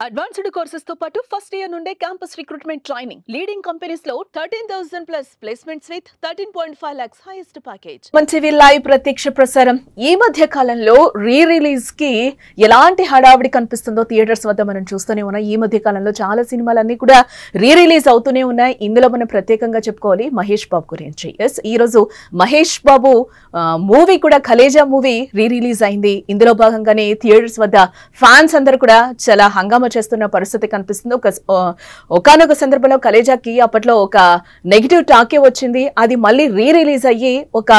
Advanced courses తో పాటు first year నుండే campus recruitment training leading companies లో 13,000 plus placements with 13.5 lakhs highest package. మంచివి లైవ్ ప్రత్యక్ష ప్రసారం ఈ మధ్య కాలంలో రీ రిలీజ్ కి ఎలాంటి హడావిడి కనిపిస్తుందో థియేటర్స్ వద్ద మనం చూస్తూనే ఉన్నాం. ఈ మధ్య కాలంలో చాలా సినిమాలన్నీ కూడా రీ రిలీజ్ అవుతూనే ఉన్నాయి. ఇందులో మనం ప్రత్యేకంగా చెప్పుకోవాలి మహేష్ బాబు గురించి. ఎస్, ఈ రోజు మహేష్ బాబు మూవీ కూడా కలేజా మూవీ రీ రిలీజ్ అయింది. ఇందులో భాగంగానే థియేటర్స్ వద్ద ఫ్యాన్స్ అందరూ కూడా చాలా హంగామా చేస్తున్న పరిస్థితి కనిపిస్తుంది. ఒకనొక సందర్భంలో కలేజాకి అప్పట్లో ఒక నెగిటివ్ టాకే వచ్చింది. అది మళ్ళీ రీ రిలీజ్ అయ్యి ఒక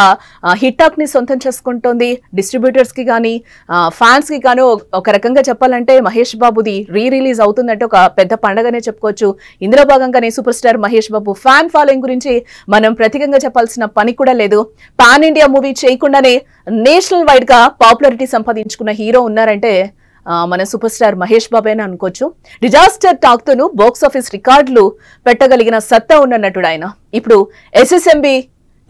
హిట్ టాక్ ని సొంతం చేసుకుంటోంది. డిస్ట్రిబ్యూటర్స్ కి కానీ ఫ్యాన్స్ కి కానీ ఒక రకంగా చెప్పాలంటే మహేష్ బాబుది రీ రిలీజ్ అవుతుందంటే ఒక పెద్ద పండగనే చెప్పుకోవచ్చు. ఇందులో భాగంగానే super star Mahesh Babu fan following గురించి మనం ప్రత్యేకంగా చెప్పాల్సిన పని కూడా లేదు. పాన్ ఇండియా మూవీ చేయకుండానే నేషనల్ వైడ్ గా పాపులారిటీ సంపాదించుకున్న హీరో ఉన్నారంటే మన సూపర్ స్టార్ మహేష్ బాబు అని అనుకోవచ్చు. డిజాస్టర్ టాక్ తోను బాక్స్ ఆఫీస్ రికార్డులు పెట్టగలిగిన సత్తా ఉన్న నటుడు ఆయన. ఇప్పుడు SSMB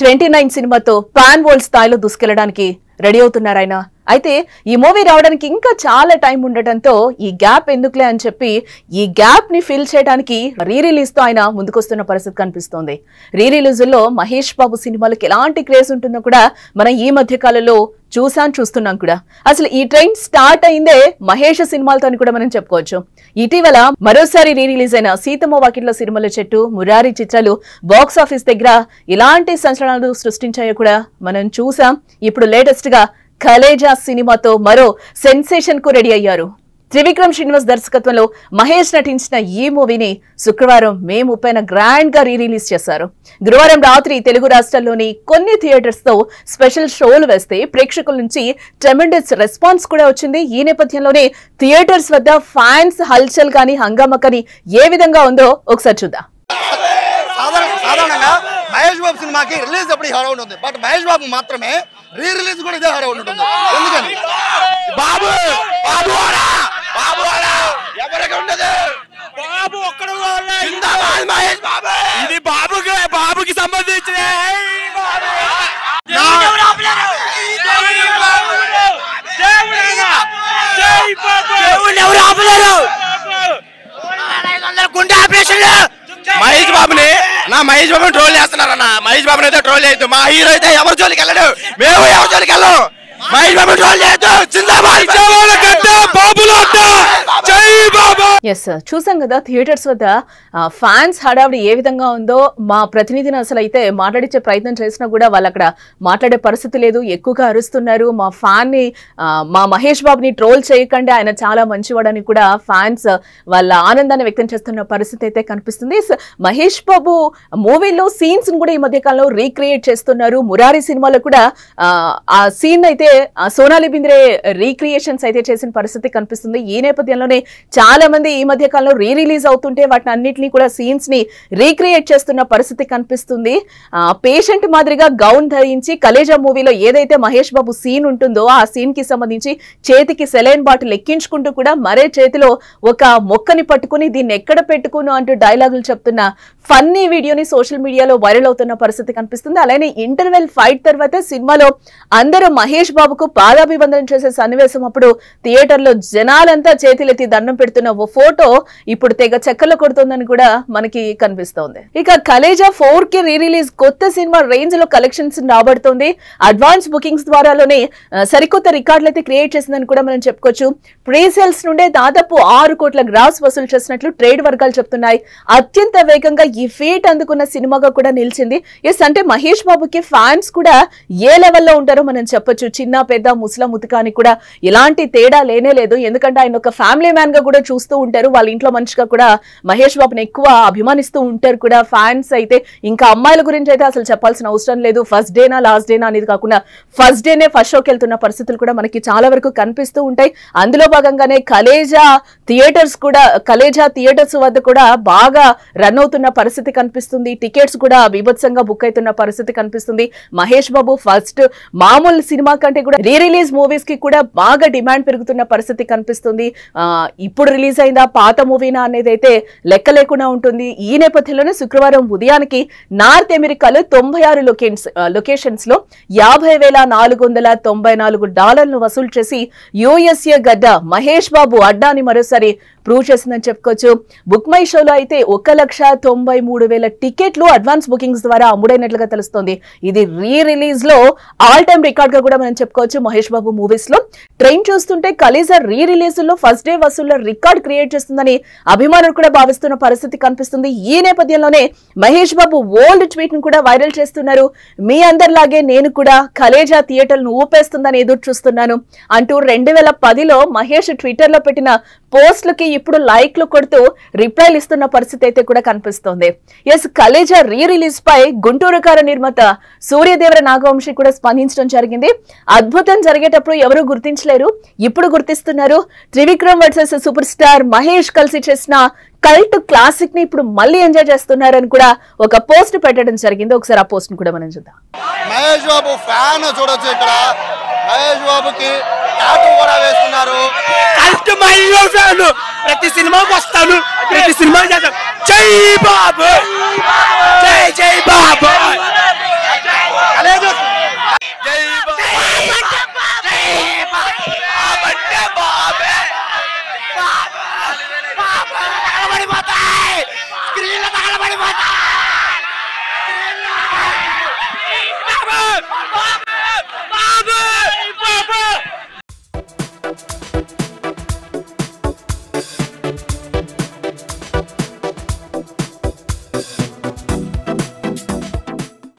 29 సినిమాతో పాన్ వరల్డ్ స్థాయిలో దూసుకెళ్లడానికి రెడీ అవుతున్నారు ఆయన. అయితే ఈ మూవీ రావడానికి ఇంకా చాలా టైం ఉండటంతో ఈ గ్యాప్ ఎందుకులే అని చెప్పి ఈ గ్యాప్ ని ఫిల్ చేయడానికి రీ రిలీజ్ తో ఆయన ముందుకొస్తున్న పరిస్థితి కనిపిస్తోంది. రీ రిలీజ్ లో మహేష్ బాబు సినిమాలకు ఎలాంటి క్రేజ్ ఉంటుందో కూడా మనం ఈ మధ్య కాలంలో చూస్తున్నాం కూడా. అసలు ఈ ట్రెండ్ స్టార్ట్ అయిందే మహేష్ సినిమాలతో కూడా మనం చెప్పుకోవచ్చు. ఇటీవల మరోసారి రీ రిలీజ్ అయిన సీతమ్మ వాకిట్లో సిరిమల్ల చెట్టు, మురారి చిత్రాలు బాక్స్ ఆఫీస్ దగ్గర ఇలాంటి సంచలనాలు సృష్టించాయో కూడా మనం చూసాం. ఇప్పుడు లేటెస్ట్ గా కలేజా సినిమాతో మరో సెన్సేషన్ కు రెడీ అయ్యారు. త్రివిక్రమ్ శ్రీనివాస్ దర్శకత్వంలో మహేష్ నటించిన ఈ మూవీని శుక్రవారం మే 30న గ్రాండ్ గా రీ రిలీజ్ చేశారు. గురువారం రాత్రి తెలుగు రాష్ట్రాల్లోని కొన్ని థియేటర్స్ తో స్పెషల్ షోలు వేస్తే ప్రేక్షకుల నుంచి ట్రెమెండస్ రెస్పాన్స్ కూడా వచ్చింది. ఈ నేపథ్యంలోనే థియేటర్స్ వద్ద ఫ్యాన్స్ హల్చల్ కానీ హంగామా కానీ ఏ విధంగా ఉందో ఒకసారి చూద్దాం. సాధారణంగా మహేష్ బాబు సినిమాకి రిలీజ్ అప్పుడు హడావుడి ఉంటుంది, బట్ మహేష్ బాబు మాత్రమే రీ రిలీజ్ కూడా ఇదే హడావుడి ఉంటుంది. ఎందుకని బాబు బాబు ఎవరికి ఉండదు, బాబు ఒక్కడ మహేష్ బాబు ఇది బాబుకి సంబంధించిన మహేష్ బాబుని ట్రోల్ చేస్తున్నారన్న. మహేష్ బాబుని అయితే ట్రోల్ చేయొద్దు. మా హీరో అయితే ఎవరి జోలికి వెళ్ళడు, మేము ఎవరి జోలికి వెళ్ళాం. మహేష్ బాబు ట్రోల్ చేయొద్దు. ఎస్, చూసాం కదా థియేటర్స్ వద్ద ఫ్యాన్స్ హడావిడి ఏ విధంగా ఉందో. మా ప్రతినిధిని అసలు అయితే మాట్లాడించే ప్రయత్నం చేసినా కూడా వాళ్ళు అక్కడ మాట్లాడే పరిస్థితి లేదు, ఎక్కువగా అరుస్తున్నారు. మా ఫ్యాన్ ని మా మహేష్ బాబుని ట్రోల్ చేయకండి, ఆయన చాలా మంచివాడని కూడా ఫ్యాన్స్ వాళ్ళ ఆనందాన్ని వ్యక్తం చేస్తున్న పరిస్థితి అయితే కనిపిస్తుంది. మహేష్ బాబు మూవీలో సీన్స్ కూడా ఈ మధ్య కాలంలో రీక్రియేట్ చేస్తున్నారు. మురారి సినిమాలో కూడా ఆ సీన్ అయితే సోనాలి బింద్రే రీక్రియేషన్స్ అయితే చేసిన పరిస్థితి కనిపిస్తుంది. ఈ నేపథ్యంలోనే చాలా మంది ఈ మధ్య కాలంలో రీ రిలీజ్ అవుతుంటే వాటిని అన్నింటినీ కూడా సీన్స్ ని రీక్రియేట్ చేస్తున్న పరిస్థితి కనిపిస్తుంది. పేషెంట్ మాదిరిగా గౌన్ ధరించి కలేజా మూవీలో ఏదైతే మహేష్ బాబు సీన్ ఉంటుందో ఆ సీన్ కి సంబంధించి చేతికి సెలైన్ బాటిల్ ఎక్కించుకుంటూ కూడా మరే చేతిలో ఒక మొక్కని పట్టుకుని దీన్ని ఎక్కడ పెట్టుకును అంటూ డైలాగులు చెప్తున్న ఫన్నీ వీడియోని సోషల్ మీడియాలో వైరల్ అవుతున్న పరిస్థితి కనిపిస్తుంది. అలానే ఇంటర్వెల్ ఫైట్ తర్వాత సినిమాలో అందరూ మహేష్ బాబుకు పాదాభివందనం చేసే సన్నివేశం అప్పుడు థియేటర్లో జనాలంతా చేతులెత్తి దండం పెడుతున్న ఓ ఫోటో ఇప్పుడు తెగ చెక్కలు కొడుతుందని కూడా మనకి కనిపిస్తోంది. ఇక కలేజా 4K రీ రిలీజ్ కొత్త సినిమా రేంజ్ లో కలెక్షన్స్ రాబడుతోంది. అడ్వాన్స్ బుకింగ్స్ ద్వారాలోనే సరికొత్త రికార్డులు అయితే క్రియేట్ చేసిందని కూడా మనం చెప్పుకోవచ్చు. ప్రీ సేల్స్ నుండే దాదాపు 6 కోట్ల గ్రాస్ వసూలు చేసినట్లు ట్రేడ్ వర్గాలు చెప్తున్నాయి. అత్యంత వేగంగా ఈ ఫీట్ అందుకున్న సినిమాగా కూడా నిలిచింది. ఎస్, అంటే మహేష్ బాబుకి ఫ్యాన్స్ కూడా ఏ లెవెల్లో ఉంటారో మనం చెప్పొచ్చు. చిన్న పెద్ద ముసల ముతక అని కూడా ఎలాంటి తేడా లేనే లేదు. ఎందుకంటే ఆయన ఒక ఫ్యామిలీ మ్యాన్ గా కూడా చూస్తూ ఉంటారు. వాళ్ళ ఇంట్లో మనిషిగా కూడా మహేష్ బాబుని ఎక్కువ అభిమానిస్తూ ఉంటారు కూడా ఫ్యాన్స్ అయితే. ఇంకా అమ్మాయిల గురించి అయితే అసలు చెప్పాల్సిన అవసరం లేదు. ఫస్ట్ డేనా లాస్ట్ డేనా అనేది కాకుండా ఫస్ట్ డేనే ఫస్ట్ షోకి వెళ్తున్న పరిస్థితులు కూడా మనకి చాలా వరకు కనిపిస్తూ ఉంటాయి. అందులో భాగంగానే కలేజా థియేటర్స్ వద్ద కూడా బాగా రన్ అవుతున్న పరిస్థితి కనిపిస్తుంది. టికెట్స్ కూడా బీభత్సంగా బుక్ అవుతున్న పరిస్థితి కనిపిస్తుంది. మహేష్ బాబు ఫస్ట్ మామూలు సినిమా కంటే కూడా రీ రిలీజ్ మూవీస్ కి కూడా బాగా డిమాండ్ పెరుగుతున్న పరిస్థితి కనిపిస్తుంది. ఇప్పుడు రిలీజ్ అయిందా పాత మూవీనా అనేది అయితే లెక్క లేకుండా ఉంటుంది. ఈ నేపథ్యంలోనే శుక్రవారం ఉదయానికి నార్త్ అమెరికాలో 96 లొకేషన్స్ లో $50,494 వసూలు చేసి యుఎస్ఏ గడ్డ మహేష్ బాబు అడ్డాని మరోసారి ప్రూవ్ చేసిందని చెప్పుకోవచ్చు. బుక్ మై షోలో అయితే 1,93,000 టికెట్లు అడ్వాన్స్ బుకింగ్స్ ద్వారా అమ్ముడైనట్లుగా తెలుస్తోంది. ఇది రీ రిలీజ్ లో ఆల్ టైమ్ రికార్డ్ గా కూడా మనం చెప్పుకోవచ్చు. మహేష్ బాబు మూవీస్ లో ట్రైన్ చూస్తుంటే కలీజా రీ రిలీజ్ లో ఫస్ట్ డే వసూళ్ల రికార్డ్ క్రియేట్ చేస్తుందని అభిమానులు కూడా భావిస్తున్న పరిస్థితి కనిపిస్తుంది. ఈ నేపథ్యంలోనే మహేష్ బాబు ఓల్డ్ ట్వీట్ ను కూడా వైరల్ చేస్తున్నారు. మీ అందరిలాగే నేను కూడా కలేజా థియేటర్ను ఊపేస్తుందని ఎదురు చూస్తున్నాను అంటూ 2010లో మహేష్ ట్విట్టర్ లో పెట్టిన పోస్టులకి ఇప్పుడు లైక్లు కొడుతూ రిప్లైలు ఇస్తున్న పరిస్థితి అయితే కూడా కనిపిస్తోంది. ఎస్, కలేజా రీ రిలీజ్ పై గుంటూరు కార నిర్మాత సూర్యదేవర నాగవంశి కూడా స్పందించడం జరిగింది. అద్భుతం జరిగేటప్పుడు ఎవరు గుర్తించలేరు, ఇప్పుడు గుర్తిస్తున్నారు. Trivikram versus super star Mahesh కలిసి చేసిన కల్ట్ క్లాసిక్ ని ఇప్పుడు మళ్ళీ ఎంజాయ్ చేస్తున్నారని కూడా ఒక పోస్ట్ పెట్టడం జరిగింది. ఒకసారి ఆ పోస్ట్ ని కూడా మనం చూద్దాం. మహేష్ బాబు ఫ్యాన్ చూడొచ్చు. ఇక్కడ మహేష్ బాబుకి టాటూ కూడా వేస్తున్నారు. ప్రతి సినిమాకి వస్తాను, ప్రతి సినిమా చేస్తాను. జై బాబు, జై జై బాబు.